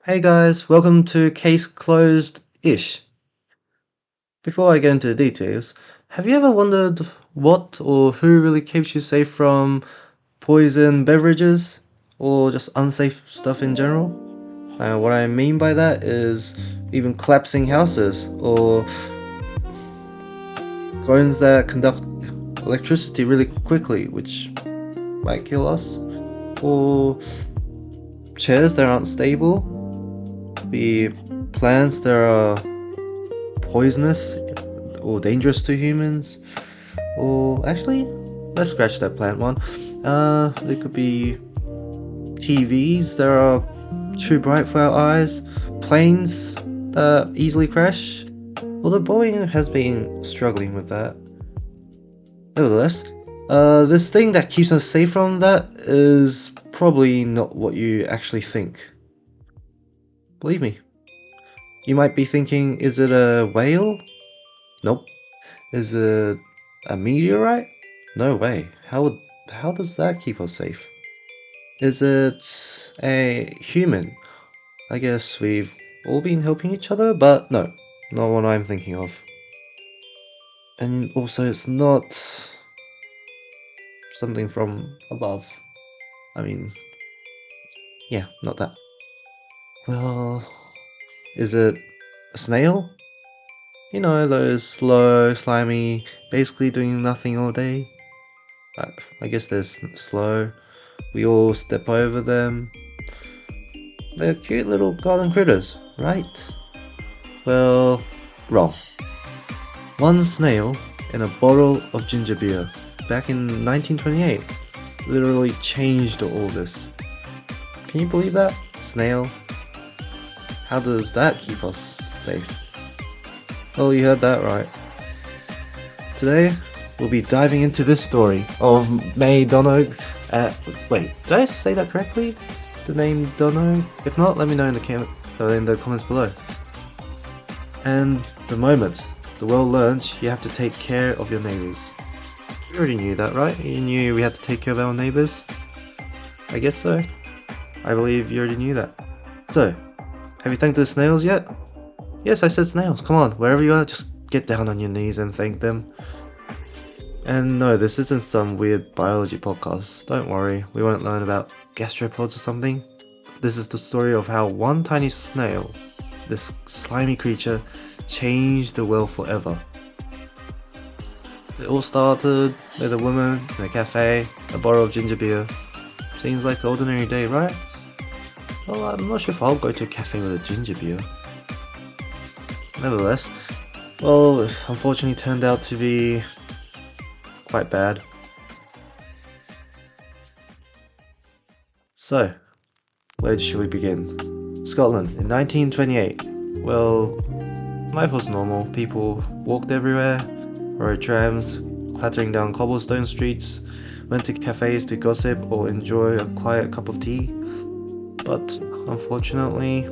Hey guys, welcome to Case Closed-ish. Before I get into the details, have you ever wondered what or who really keeps you safe from poison beverages or just unsafe stuff in general? What I mean by that is even collapsing houses or phones that conduct electricity really quickly, which might kill us, or chairs that aren't stable, be plants that are poisonous or dangerous to humans, or actually, let's scratch that plant one. There could be TVs that are too bright for our eyes, planes that easily crash, although Boeing has been struggling with that. Nevertheless, this thing that keeps us safe from that is probably not what you actually think. Believe me. You might be thinking, is it a whale? Nope. Is it a meteorite? No way. How does that keep us safe? Is it a human? I guess we've all been helping each other, but no, not what I'm thinking of. And also, it's not something from above. I mean, yeah, not that. Well, is it a snail? You know, those slow, slimy, basically doing nothing all day. I guess they're slow. We all step over them. They're cute little garden critters, right? Well, wrong. One snail in a bottle of ginger beer back in 1928 literally changed all this. Can you believe that? Snail? How does that keep us safe? Well, you heard that right. Today, we'll be diving into this story of Donoghue. Wait, did I say that correctly? The name Donoghue? If not, let me know in the comments below. And the moment the world learned you have to take care of your neighbors. You already knew that, right? You knew we had to take care of our neighbors? I guess so. I believe you already knew that. So, have you thanked the snails yet? Yes, I said snails. Come on, wherever you are, just get down on your knees and thank them. And no, this isn't some weird biology podcast. Don't worry, we won't learn about gastropods or something. This is the story of how one tiny snail, this slimy creature, changed the world forever. It all started with a woman in a cafe, a bottle of ginger beer. Seems like an ordinary day, right? Well, I'm not sure if I'll go to a cafe with a ginger beer. Nevertheless, well, it unfortunately turned out to be quite bad. So, where should we begin? Scotland in 1928. Well, life was normal. People walked everywhere, rode trams, clattering down cobblestone streets, went to cafes to gossip or enjoy a quiet cup of tea. But unfortunately,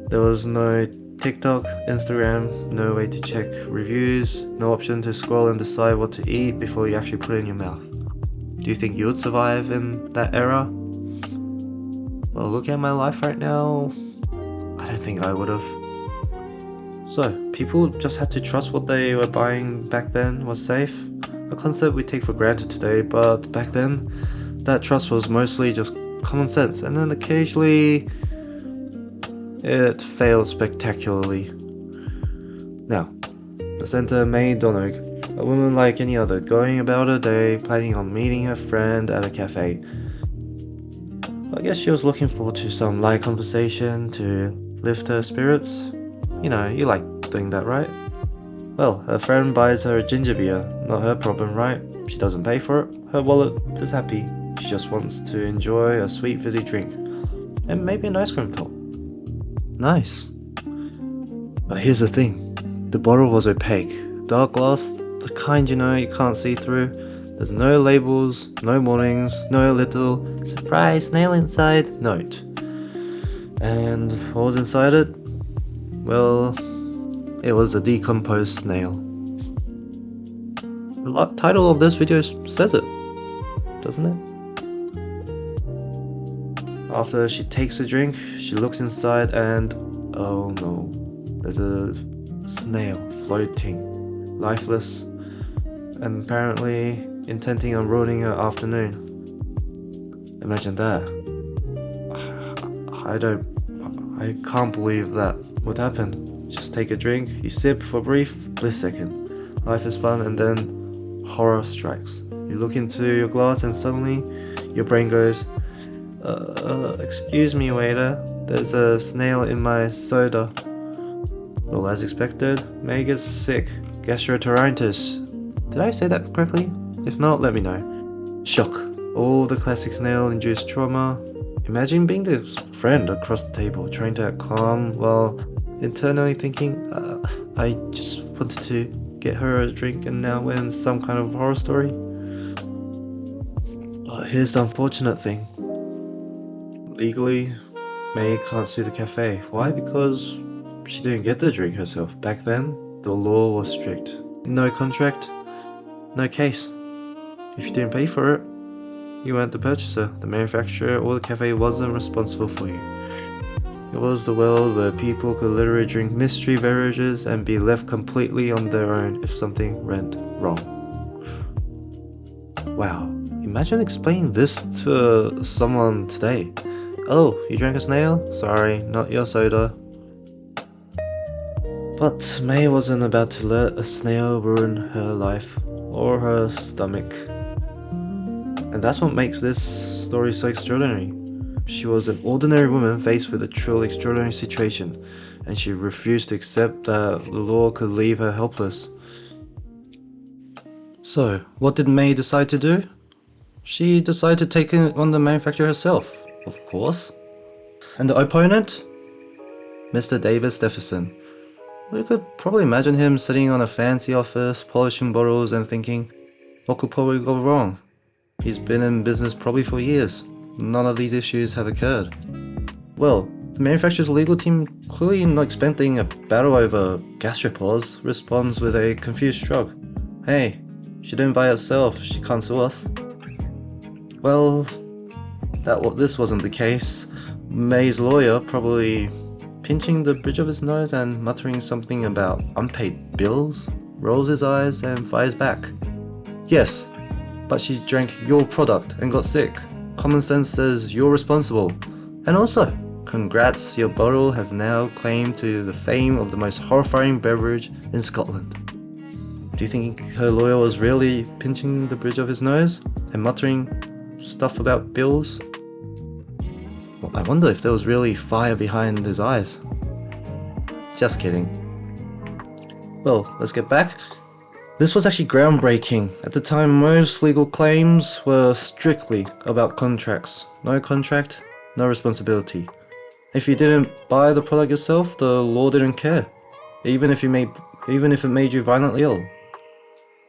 there was no TikTok, Instagram, no way to check reviews, no option to scroll and decide what to eat before you actually put it in your mouth. Do you think you would survive in that era? Well, look at my life right now, I don't think I would have. So, people just had to trust what they were buying back then was safe. A concept we take for granted today, but back then, that trust was mostly just common sense, and then occasionally it failed spectacularly. Now, let's enter May Donoghue, a woman like any other, going about her day, planning on meeting her friend at a cafe. I guess she was looking forward to some light conversation to lift her spirits. You know, you like doing that, right? Well, her friend buys her a ginger beer, not her problem, right? She doesn't pay for it, her wallet is happy. She just wants to enjoy a sweet fizzy drink, and maybe an ice cream top. Nice. But here's the thing, the bottle was opaque, dark glass, the kind you know you can't see through. There's no labels, no warnings, no little surprise snail inside note. And what was inside it? Well, it was a decomposed snail. The title of this video says it, doesn't it? After she takes a drink, she looks inside and oh no, there's a snail floating, lifeless, and apparently intending on ruining her afternoon. Imagine that. I can't believe that would happen. Just take a drink, you sip for a brief bliss second. Life is fun, and then horror strikes. You look into your glass and suddenly your brain goes, excuse me waiter, there's a snail in my soda. Well, as expected, May gets sick. Gastroenteritis. Did I say that correctly? If not, let me know. Shock. All the classic snail-induced trauma. Imagine being the friend across the table, trying to act calm while internally thinking, I just wanted to get her a drink and now we're in some kind of horror story. But here's the unfortunate thing. Legally, May can't sue the cafe. Why? Because she didn't get the drink herself. Back then, the law was strict. No contract, no case. If you didn't pay for it, you weren't the purchaser. The manufacturer or the cafe wasn't responsible for you. It was the world where people could literally drink mystery beverages and be left completely on their own if something went wrong. Wow, imagine explaining this to someone today. Oh, you drank a snail? Sorry, not your soda. But May wasn't about to let a snail ruin her life or her stomach. And that's what makes this story so extraordinary. She was an ordinary woman faced with a truly extraordinary situation, and she refused to accept that the law could leave her helpless. So, what did May decide to do? She decided to take it on the manufacturer herself, of course. And the opponent? Mr. David Stevenson. We could probably imagine him sitting on a fancy office, polishing bottles and thinking, what could probably go wrong? He's been in business probably for years. None of these issues have occurred. Well, the manufacturer's legal team, clearly not expecting a battle over gastropods, responds with a confused shrug. Hey, she didn't buy it herself, she can't sue us. Well, this wasn't the case. May's lawyer probably pinching the bridge of his nose and muttering something about unpaid bills, rolls his eyes and fires back. Yes, but she drank your product and got sick. Common sense says you're responsible. And also, congrats, your bottle has now claimed to the fame of the most horrifying beverage in Scotland. Do you think her lawyer was really pinching the bridge of his nose and muttering stuff about bills? Well, I wonder if there was really fire behind his eyes. Just kidding. Well, let's get back. This was actually groundbreaking. At the time, most legal claims were strictly about contracts. No contract, no responsibility. If you didn't buy the product yourself, the law didn't care, even if it made you violently ill.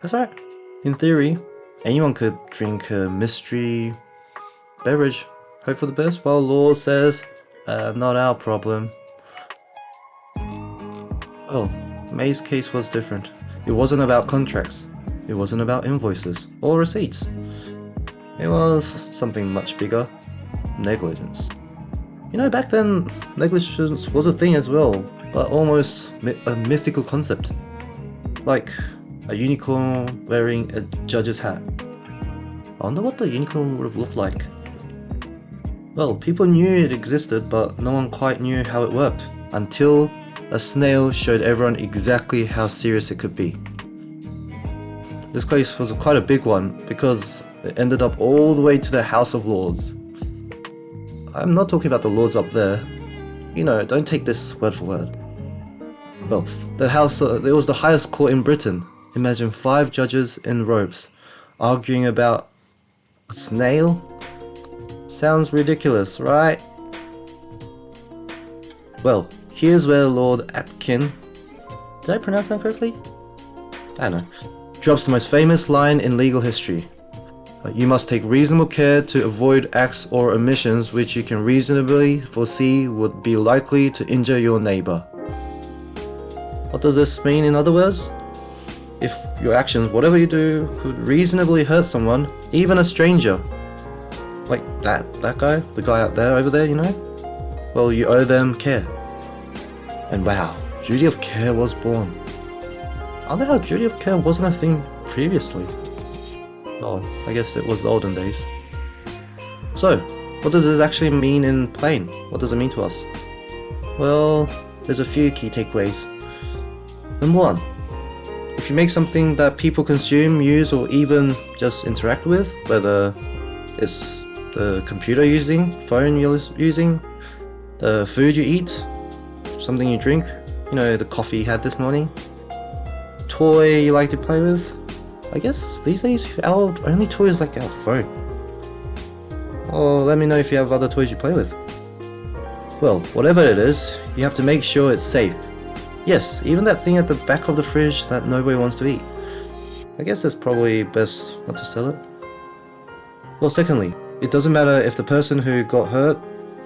That's right. In theory, anyone could drink a mystery beverage, hope for the best, while law says, not our problem. Well, May's case was different. It wasn't about contracts. It wasn't about invoices or receipts. It was something much bigger. Negligence. You know, back then, negligence was a thing as well, but almost a mythical concept. Like a unicorn wearing a judge's hat. I wonder what the unicorn would have looked like. Well, people knew it existed, but no one quite knew how it worked, until a snail showed everyone exactly how serious it could be. This case was quite a big one, because it ended up all the way to the House of Lords. I'm not talking about the lords up there. You know, don't take this word for word. Well, it was the highest court in Britain. Imagine 5 judges in robes, arguing about a snail? Sounds ridiculous, right? Well, here's where Lord Atkin, did I pronounce that correctly? I don't know, drops the most famous line in legal history. You must take reasonable care to avoid acts or omissions which you can reasonably foresee would be likely to injure your neighbor. What does this mean in other words? If your actions, whatever you do, could reasonably hurt someone, even a stranger, Like that guy, the guy out there, over there, you know? Well, you owe them care. And wow, duty of care was born. I wonder how duty of care wasn't a thing previously. Oh, I guess it was the olden days. So, what does this actually mean in plain? What does it mean to us? Well, there's a few key takeaways. Number one, if you make something that people consume, use, or even just interact with, whether it's the computer you're using, phone you're using, the food you eat, something you drink, you know, the coffee you had this morning, toy you like to play with. I guess these days our only toy is like our phone. Or let me know if you have other toys you play with. Well, whatever it is, you have to make sure it's safe. Yes, even that thing at the back of the fridge that nobody wants to eat. I guess it's probably best not to sell it. Well, secondly, it doesn't matter if the person who got hurt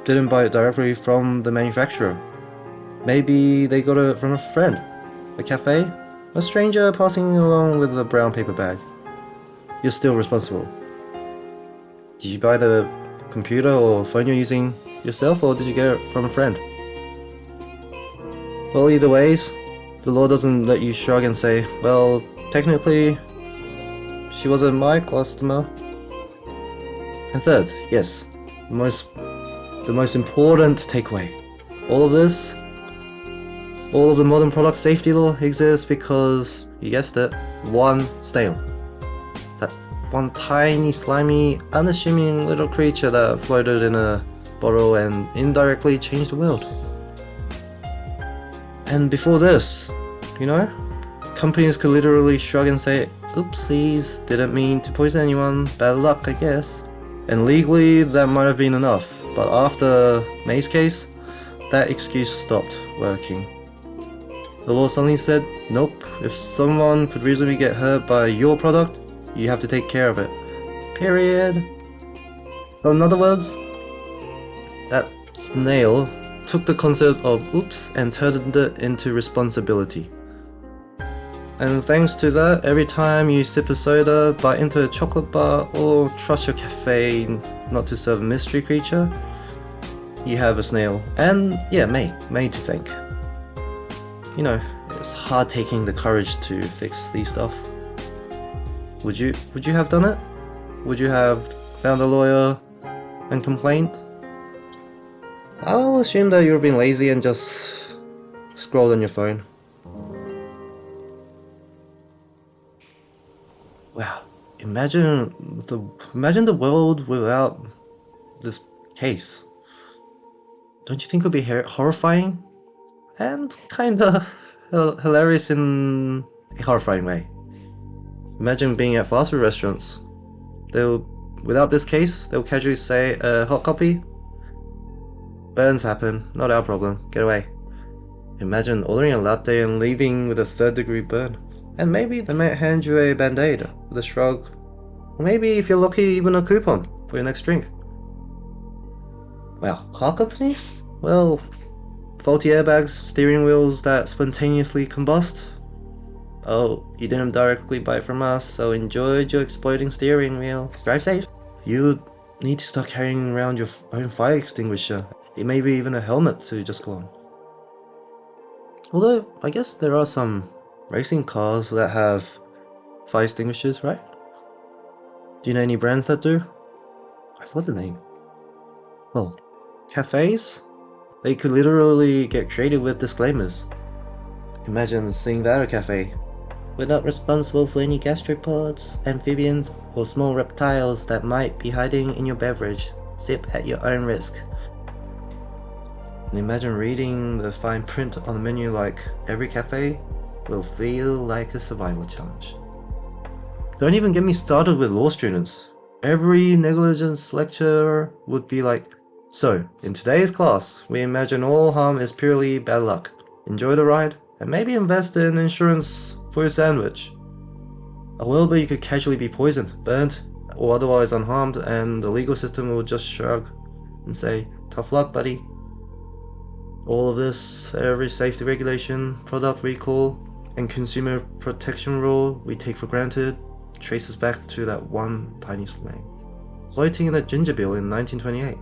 didn't buy it directly from the manufacturer. Maybe they got it from a friend, a cafe, a stranger passing along with a brown paper bag. You're still responsible. Did you buy the computer or phone you're using yourself, or did you get it from a friend? Well, either ways, the law doesn't let you shrug and say, well, technically, she wasn't my customer. And third, yes, the most important takeaway. All of this, all of the modern product safety law exists because, you guessed it, one snail. That one tiny, slimy, unassuming little creature that floated in a bottle and indirectly changed the world. And before this, you know, companies could literally shrug and say, oopsies, didn't mean to poison anyone, bad luck I guess. And legally that might have been enough, but after May's case, that excuse stopped working. The law suddenly said, nope, if someone could reasonably get hurt by your product, you have to take care of it. Period. In other words, that snail took the concept of oops and turned it into responsibility. And thanks to that, every time you sip a soda, bite into a chocolate bar, or trust your cafe not to serve a mystery creature, you have a snail. And yeah, May to thank. You know, it's hard taking the courage to fix these stuff. Would you have done it? Would you have found a lawyer and complained? I'll assume that you're being lazy and just scrolled on your phone. Wow, imagine the world without this case. Don't you think it would be horrifying? And kinda hilarious in a horrifying way. Imagine being at fast food restaurants. Without this case, they'll casually say, hot copy? Burns happen, not our problem, get away. Imagine ordering a latte and leaving with a 3rd-degree burn. And maybe they might hand you a band-aid with a shrug. Or maybe, if you're lucky, even a coupon for your next drink. Wow, car companies? Well, faulty airbags, steering wheels that spontaneously combust? Oh, you didn't directly buy it from us, so enjoy your exploding steering wheel. Drive safe. You need to start carrying around your own fire extinguisher. It may be even a helmet to just go on. Although, I guess there are some racing cars that have fire extinguishers, right? Do you know any brands that do? I forgot the name. Oh, cafes? They could literally get creative with disclaimers. Imagine seeing that at a cafe. We're not responsible for any gastropods, amphibians, or small reptiles that might be hiding in your beverage. Sip at your own risk. And imagine reading the fine print on the menu like, every cafe will feel like a survival challenge. Don't even get me started with law students. Every negligence lecturer would be like, so, in today's class, we imagine all harm is purely bad luck. Enjoy the ride, and maybe invest in insurance for your sandwich. A world where you could casually be poisoned, burnt, or otherwise unharmed, and the legal system will just shrug and say, tough luck, buddy. All of this, every safety regulation, product recall, and consumer protection rule we take for granted, traces back to that one tiny floating in a ginger beer in 1928.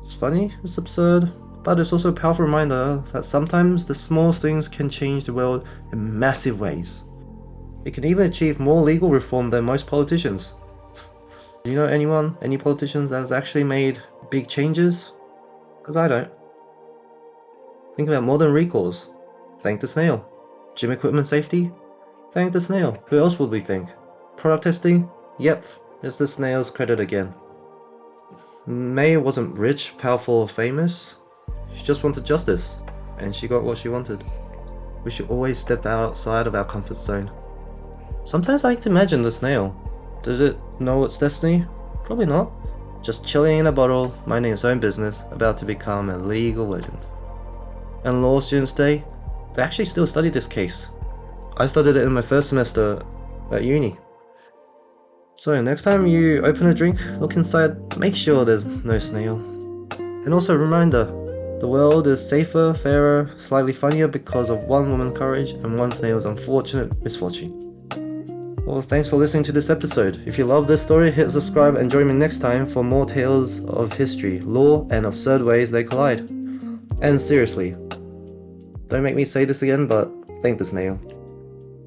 It's funny, it's absurd, but it's also a powerful reminder that sometimes the small things can change the world in massive ways. It can even achieve more legal reform than most politicians. Do you know any politicians that has actually made big changes? Because I don't. Think about modern recalls. Thank the snail. Gym equipment safety? Thank the snail. Who else would we think? Product testing? Yep, it's the snail's credit again. May wasn't rich, powerful, or famous. She just wanted justice, and she got what she wanted. We should always step outside of our comfort zone. Sometimes I like to imagine the snail. Did it know its destiny? Probably not. Just chilling in a bottle, minding its own business, about to become a legal legend. And law students today, they actually still study this case. I studied it in my first semester at uni. So next time you open a drink, look inside, make sure there's no snail. And also a reminder, the world is safer, fairer, slightly funnier because of one woman's courage and one snail's unfortunate misfortune. Well, thanks for listening to this episode. If you love this story, hit subscribe and join me next time for more tales of history, law, and absurd ways they collide. And seriously, don't make me say this again, but thank the snail.